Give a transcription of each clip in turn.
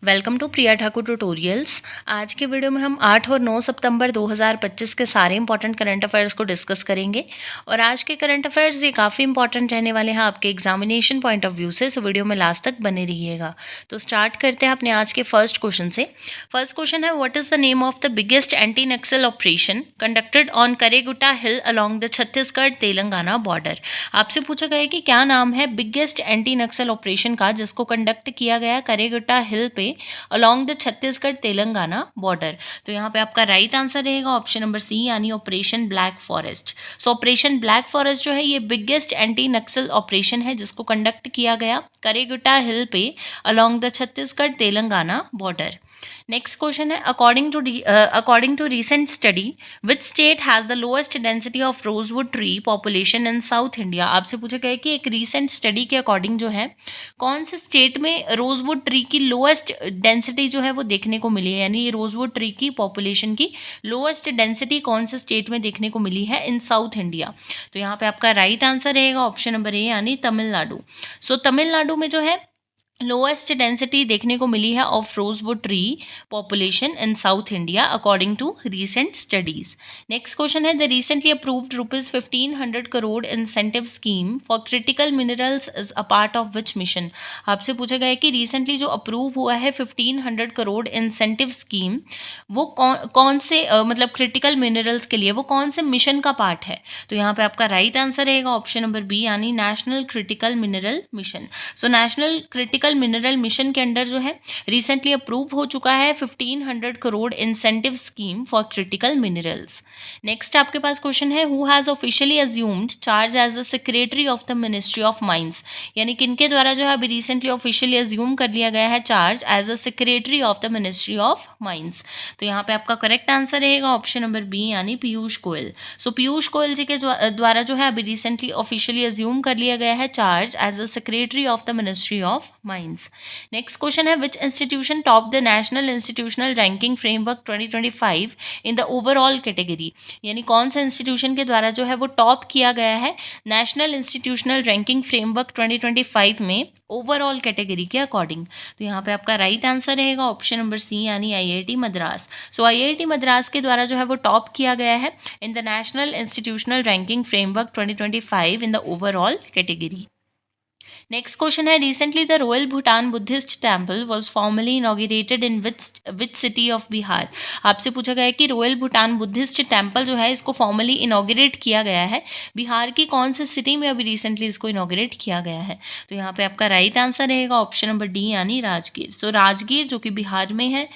Welcome to Priya Thakur tutorials. आज के video में हम 8 और 9 सितंबर 2025 के सारे इंपॉर्टेंट करंट अफेयर्स को डिस्कस करेंगे। और आज के करंट अफेयर्स ये काफ़ी इंपॉर्टेंट रहने वाले हैं आपके एग्जामिनेशन पॉइंट ऑफ व्यू से, सो वीडियो में लास्ट तक बने रहिएगा। तो स्टार्ट करते हैं अपने आज के फर्स्ट क्वेश्चन से। फर्स्ट क्वेश्चन है, what is the name of the biggest anti Naxal operation conducted on Karregutta hill along the Chhattisgarh Telangana border. आपसे पूछा गया है कि क्या नाम है बिगेस्ट एंटी नक्सल ऑपरेशन का जिसको कंडक्ट किया गया करेगुट्टा हिल पे along the Chhattisgarh Telangana border. तो यहाँ पे आपका राइट आंसर रहेगा ऑप्शन नंबर सी यानी ऑपरेशन ब्लैक फॉरेस्ट। सो ऑपरेशन ब्लैक फॉरेस्ट जो है ये बिगेस्ट एंटी नक्सल ऑपरेशन है जिसको कंडक्ट किया गया करेगुट्टा हिल पे along the Chhattisgarh Telangana border. Next question है, according to recent study which state has the lowest density of rosewood tree population in South India. आपसे पूछा गया है कि एक रिसेंट स्टडी के अकॉर्डिंग जो है कौन से स्टेट में रोजवुड ट्री की लोएस्ट डेंसिटी जो है वो देखने को मिली है, यानी रोजवुड ट्री की पॉपुलेशन की लोएस्ट डेंसिटी कौन से स्टेट में देखने को मिली है इन साउथ इंडिया। तो यहाँ पे आपका राइट आंसर रहेगा ऑप्शन नंबर ए यानी तमिलनाडु। सो तमिलनाडु में जो है लोएस्ट डेंसिटी देखने को मिली है of rosewood tree population in South India according to recent studies. Next question है, the recently approved ₹1500 crore incentive scheme for critical minerals is a part of which mission. आपसे पूछा गया है कि रिसेंटली जो अप्रूव हुआ है 1500 करोड़ इंसेंटिव स्कीम वो कौन से मतलब क्रिटिकल मिनरल्स के लिए वो कौन से मिशन का पार्ट है। तो यहाँ पे आपका राइट आंसर रहेगा ऑप्शन नंबर बी यानी national critical mineral mission. So national critical mineral mission के अंडर जो है रिसेंटली अप्रूव हो चुका है 1500 crore incentive scheme for critical minerals. Next आपके पास क्वेश्चन है, who has officially assumed charge as the secretary of the ministry of mines. यानी किनके द्वारा जो है अभी रिसेंटली ऑफिशियली अज्यूम कर लिया गया है charge as the secretary of the ministry of mines. तो यहाँ पे आपका करेक्ट आंसर रहेगा ऑप्शन नंबर बी यानी पीयूष गोयल। सो पीयूष गोयल जी के द्वारा जो है अभी रिसेंटली ऑफिशियली अज्यूम कर लिया गया है charge as the secretary of the ministry of mines. Next question है, which institution top the national institutional ranking framework 2025 in the overall category. यानी कौन सा इंस्टीट्यूशन के द्वारा जो है वो टॉप किया गया है नेशनल इंस्टीट्यूशनल रैंकिंग फ्रेमवर्क 2025 में ओवरऑल कैटेगरी के अकॉर्डिंग। तो यहाँ पे आपका राइट आंसर रहेगा ऑप्शन नंबर सी यानी IIT Madras. So IIT Madras के द्वारा जो है वो टॉप किया गया है in the national institutional ranking framework 2025 in the overall category. Next question है, recently the royal Bhutan Buddhist temple was formally inaugurated in which city of Bihar. आपसे पूछा गया है कि रॉयल भूटान बुद्धिस्ट टेम्पल जो है इसको फॉर्मली इनॉग्रेट किया गया है बिहार की कौन से सिटी में अभी रिसेंटली इसको इनॉग्रेट किया गया है। तो यहाँ पे आपका राइट आंसर रहेगा ऑप्शन नंबर डी यानी राजगीर। सो राजगीर जो कि बिहार में है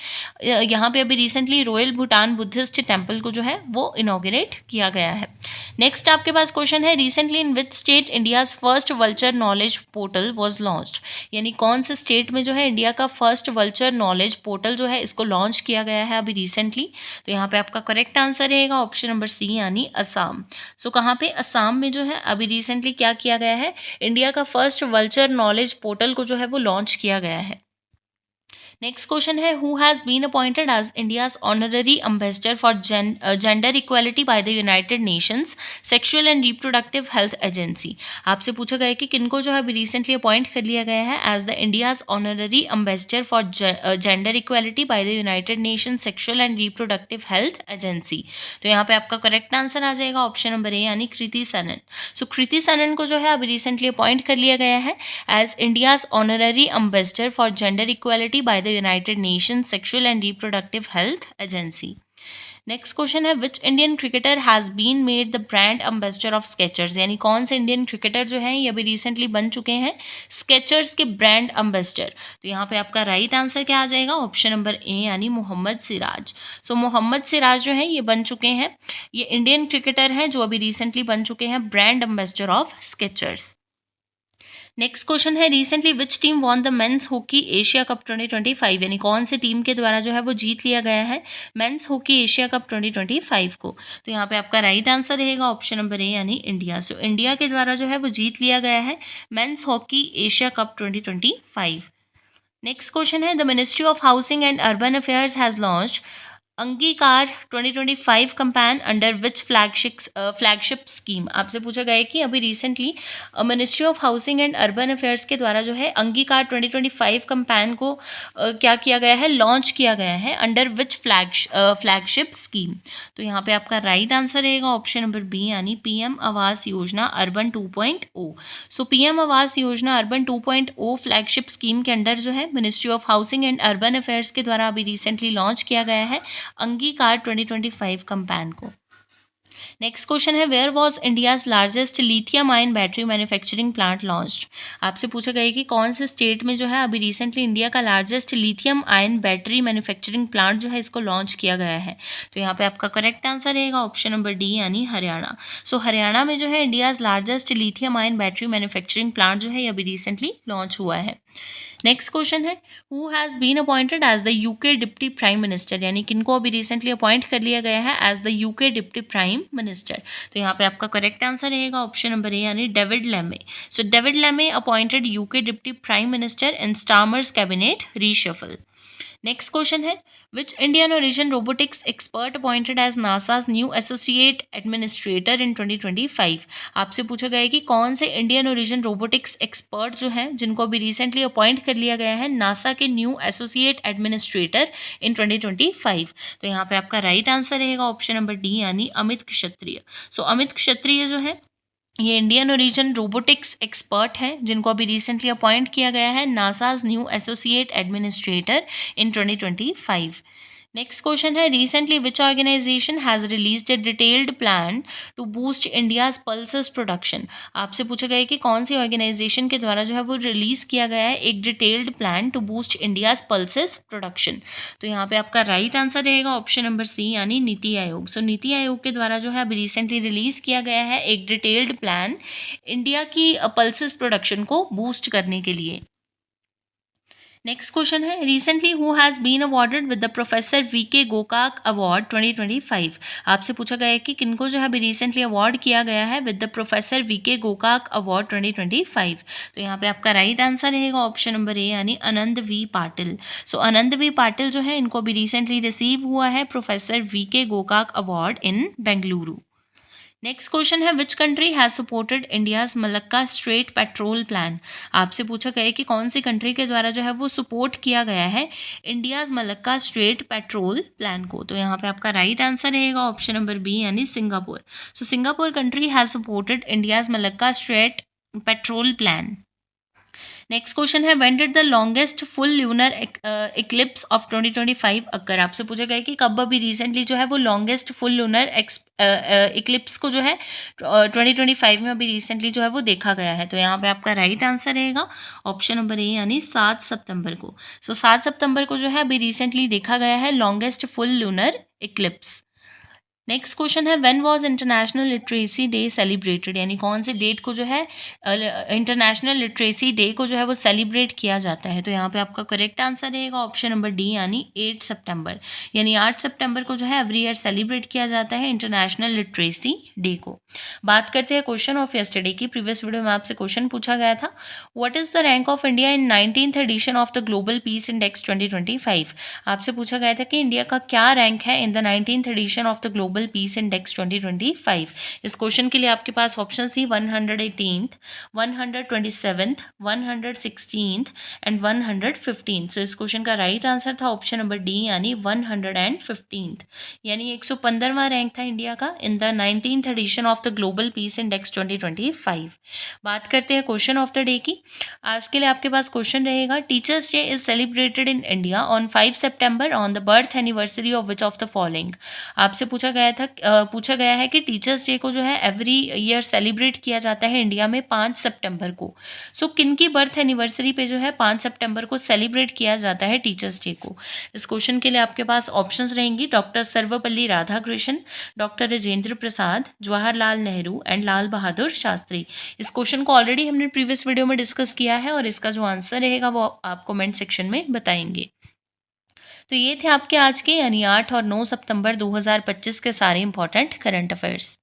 यहाँ पे अभी recently royal Bhutan Buddhist temple को जो है वो इनॉग्रेट किया गया है। नेक्स्ट आपके पास क्वेश्चन है, recently in which state India's first vulture knowledge portal was launched. यानी कौन से स्टेट में जो है इंडिया का फर्स्ट वल्चर नॉलेज पोर्टल जो है इसको लॉन्च किया गया है अभी रिसेंटली। तो यहाँ पे आपका करेक्ट आंसर रहेगा ऑप्शन नंबर सी यानी असम। सो कहाँ पे असम में जो है अभी रिसेंटली क्या किया गया है इंडिया का फर्स्ट वल्चर नॉलेज पोर्टल को जो है वो लॉन्च किया गया है। नेक्स्ट क्वेश्चन है, who has been appointed as India's honorary ambassador for gender equality by the United Nations sexual and reproductive health agency. आपसे पूछा गया है कि किनको जो है अभी रिसेंटली अपॉइंट कर लिया गया है as the India's honorary ambassador for gender equality by the United Nation sexual and reproductive health agency. तो यहाँ पे आपका करेक्ट आंसर आ जाएगा ऑप्शन नंबर ए यानी कृति सनन। सो कृति सनन को जो है अभी रिसेंटली अपॉइंट कर लिया गया है as India's honorary ambassador for gender equality by the United Nation sexual and reproductive health agency. Next question है, which Indian cricketer has been made the brand ambassador of Skechers. यानी कौन से Indian cricketer जो हैं ये अभी recently बन चुके हैं स्केचर्स के ब्रांड एम्बेसडर। तो यहाँ पे आपका राइट आंसर क्या आ जाएगा ऑप्शन नंबर ए यानी मोहम्मद सिराज। सो मोहम्मद सिराज जो है ये बन चुके हैं, ये इंडियन क्रिकेटर हैं जो अभी रिसेंटली बन चुके हैं brand ambassador of Skechers. Next question है, recently which team won the men's hockey Asia cup 2025। यानी कौन से टीम के द्वारा जो है वो जीत लिया गया है मेंस हॉकी एशिया कप 2025 को। तो यहाँ पे आपका राइट आंसर रहेगा ऑप्शन नंबर ए यानी इंडिया। सो इंडिया के द्वारा जो है वो जीत लिया गया है men's hockey Asia cup 2025। Next question है, the ministry of housing and urban affairs has launched Angikaar 2025 campaign under which flagship scheme. आपसे पूछा गया है कि अभी recently ministry of housing and urban affairs के द्वारा जो है अंगीकार 2025 कैंपेन को क्या किया गया है, लॉन्च किया गया है अंडर विच फ्लैगशिप स्कीम। तो यहाँ पे आपका राइट आंसर रहेगा ऑप्शन नंबर बी यानी पीएम आवास योजना अर्बन 2.0। सो PM Awas Yojana urban 2.0 flagship scheme के अंडर जो है ministry of housing and urban affairs के द्वारा अभी रिसेंटली लॉन्च किया गया है अंगीकार 2025 कैंपेन को। नेक्स्ट क्वेश्चन है where was India's largest lithium ion battery manufacturing plant launched. आपसे पूछा गया है कि कौन से स्टेट में जो है अभी रिसेंटली इंडिया का largest lithium ion battery manufacturing plant जो है इसको लॉन्च किया गया है। तो यहाँ पे आपका करेक्ट आंसर रहेगा ऑप्शन नंबर डी यानी हरियाणा। सो हरियाणा में जो है India's largest lithium ion battery manufacturing plant जो है अभी रिसेंटली लॉन्च हुआ है। नेक्स्ट क्वेश्चन है who has been appointed as the UK deputy prime minister, यानी किनको अभी रिसेंटली अपॉइंट कर लिया गया है as the UK deputy prime minister. तो यहाँ पे आपका करेक्ट आंसर रहेगा ऑप्शन नंबर ए यानी David Lammy. So David Lammy appointed UK deputy prime minister in Starmer's cabinet reshuffle. Next question है which Indian origin robotics expert appointed as NASA's new associate administrator in 2025। आपसे पूछा गया है कि कौन से Indian origin robotics expert जो हैं जिनको अभी रिसेंटली अपॉइंट कर लिया गया है नासा के न्यू एसोसिएट एडमिनिस्ट्रेटर इन 2025। तो यहाँ पे आपका राइट आंसर रहेगा ऑप्शन नंबर डी यानी अमित क्षत्रिय। सो अमित क्षत्रिय जो है ये इंडियन ओरिजिन रोबोटिक्स एक्सपर्ट हैं जिनको अभी रिसेंटली अपॉइंट किया गया है NASA's new associate administrator in 2025। Next question है recently which organisation has released a detailed plan to boost India's pulses production. आपसे पूछा गया है कि कौन सी ऑर्गेनाइजेशन के द्वारा जो है वो रिलीज़ किया गया है एक detailed plan to boost India's pulses production. तो यहाँ पे आपका राइट आंसर रहेगा ऑप्शन नंबर सी यानी नीति आयोग। सो नीति आयोग के द्वारा जो है अभी रिसेंटली रिलीज़ किया गया है एक डिटेल्ड प्लान इंडिया की पल्सेस प्रोडक्शन को बूस्ट करने के लिए। नेक्स्ट क्वेश्चन है recently who has been awarded with the professor VK Gokak award 2025। आपसे पूछा गया है कि किनको जो है अभी रिसेंटली अवार्ड किया गया है with the professor VK Gokak award 2025। तो यहाँ पे आपका राइट आंसर रहेगा ऑप्शन नंबर ए यानी Anand V Patil. So Anand V Patil जो है इनको अभी रिसेंटली रिसीव हुआ है professor VK Gokak award in Bengaluru. Next question है which country has supported India's Malacca strait patrol plan. आपसे पूछा गया है कि कौन सी कंट्री के द्वारा जो है वो सपोर्ट किया गया है India's Malacca strait patrol plan को। तो यहाँ पे आपका राइट आंसर रहेगा ऑप्शन नंबर बी यानी Singapore. So Singapore country has supported India's Malacca strait patrol plan. Next question है when did the longest full lunar eclipse of 2025 occur. आपसे पूछा गया है कि कब अभी रिसेंटली जो है वो लॉन्गेस्ट फुल ल्यूनर इक्लिप्स को जो है 2025 में अभी रिसेंटली जो है वो देखा गया है। तो यहाँ पे आपका राइट आंसर रहेगा ऑप्शन नंबर ए यानी 7 सितंबर को। सो 7 सितंबर को जो है अभी रिसेंटली देखा गया है longest full lunar eclipse. Next question है when was international literacy day celebrated, यानी कौन से डेट को जो है इंटरनेशनल लिटरेसी डे को जो है वो सेलिब्रेट किया जाता है। तो यहाँ पे आपका करेक्ट आंसर रहेगा ऑप्शन नंबर डी यानी 8 सितंबर। यानी 8 सितंबर को जो है एवरी ईयर सेलिब्रेट किया जाता है इंटरनेशनल लिटरेसी डे को। बात करते हैं क्वेश्चन ऑफ यस्टरडे की। प्रीवियस वीडियो में आपसे क्वेश्चन पूछा गया था what is the rank of India in 19th edition of the global peace index 2025। आपसे पूछा गया था कि इंडिया का क्या रैंक है in the 19th edition of the global peace index 2025। इस क्वेश्चन के लिए आपके पास ऑप्शन थी 118th, 127th, 116th and 115th। सो इस क्वेश्चन का राइट आंसर था ऑप्शन नंबर डी यानी 115th। यानी 115वां रैंक था इंडिया का in the 19th edition of the global peace index 2025। बात करते हैं क्वेश्चन ऑफ द डे की। आज के लिए आपके पास क्वेश्चन रहेगा teachers day is celebrated in India on 5 September on the birth anniversary of which of the following. आपसे पूछा गया है कि टीचर्स डे को जो है एवरी ईयर सेलिब्रेट किया जाता है इंडिया में 5 सितंबर को। सो किन की बर्थ एनिवर्सरी पे जो है 5 सितंबर को सेलिब्रेट किया जाता है टीचर्स डे को। इस क्वेश्चन के लिए आपके पास ऑप्शंस रहेंगी doctor Sarvepalli Radhakrishnan, doctor Rajendra Prasad, Jawaharlal Nehru and Lal Bahadur Shastri. इस क्वेश्चन को ऑलरेडी हमने प्रीवियस वीडियो में डिस्कस किया है और इसका जो आंसर रहेगा वो आप कमेंट सेक्शन में बताएंगे। तो ये थे आपके आज के यानी 8 और 9 सितंबर 2025 के सारे इंपॉर्टेंट करंट अफेयर्स।